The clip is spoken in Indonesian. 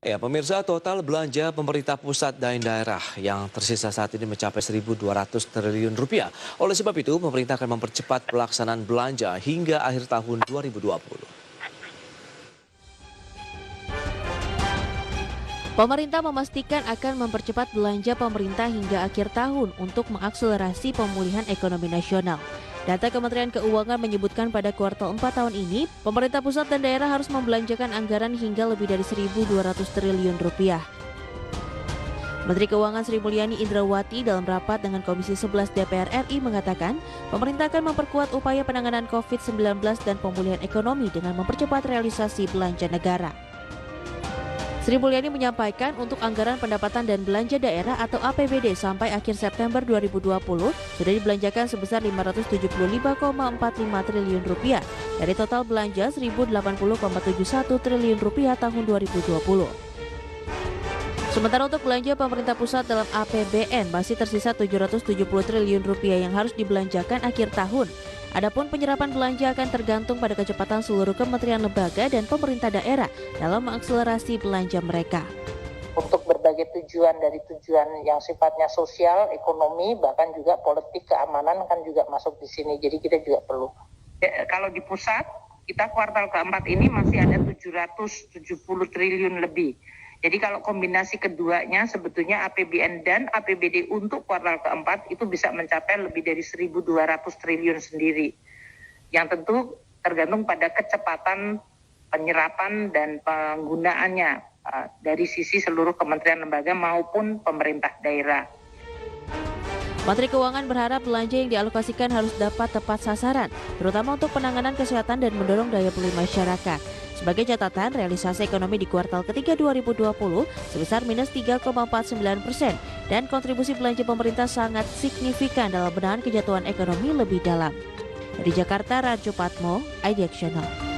Ya, pemirsa, total belanja pemerintah pusat dan daerah yang tersisa saat ini mencapai 1.200 triliun rupiah. Oleh sebab itu, pemerintah akan mempercepat pelaksanaan belanja hingga akhir tahun 2020. Pemerintah memastikan akan mempercepat belanja pemerintah hingga akhir tahun untuk mengakselerasi pemulihan ekonomi nasional. Data Kementerian Keuangan menyebutkan pada kuartal 4 tahun ini, pemerintah pusat dan daerah harus membelanjakan anggaran hingga lebih dari 1.200 triliun rupiah. Menteri Keuangan Sri Mulyani Indrawati dalam rapat dengan Komisi 11 DPR RI mengatakan, pemerintah akan memperkuat upaya penanganan COVID-19 dan pemulihan ekonomi dengan mempercepat realisasi belanja negara. Sri Mulyani menyampaikan untuk anggaran pendapatan dan belanja daerah atau APBD sampai akhir September 2020 sudah dibelanjakan sebesar 575,45 triliun rupiah dari total belanja 1.080,71 triliun rupiah tahun 2020. Sementara untuk belanja pemerintah pusat dalam APBN masih tersisa 770 triliun rupiah yang harus dibelanjakan akhir tahun. Adapun penyerapan belanja akan tergantung pada kecepatan seluruh kementerian lembaga dan pemerintah daerah dalam mengakselerasi belanja mereka. Untuk berbagai tujuan, dari tujuan yang sifatnya sosial, ekonomi, bahkan juga politik keamanan kan juga masuk di sini. Jadi kita juga perlu. Kalau di pusat, kita kuartal keempat ini masih ada 770 triliun lebih. Jadi kalau kombinasi keduanya sebetulnya APBN dan APBD untuk kuartal keempat itu bisa mencapai lebih dari 1.200 triliun sendiri. Yang tentu tergantung pada kecepatan penyerapan dan penggunaannya dari sisi seluruh kementerian lembaga maupun pemerintah daerah. Menteri Keuangan berharap belanja yang dialokasikan harus dapat tepat sasaran, terutama untuk penanganan kesehatan dan mendorong daya beli masyarakat. Sebagai catatan, realisasi ekonomi di kuartal ketiga 2020 sebesar minus 3,49% dan kontribusi belanja pemerintah sangat signifikan dalam menahan kejatuhan ekonomi lebih dalam. Dari Jakarta, Rajo Patmo, IDX Channel.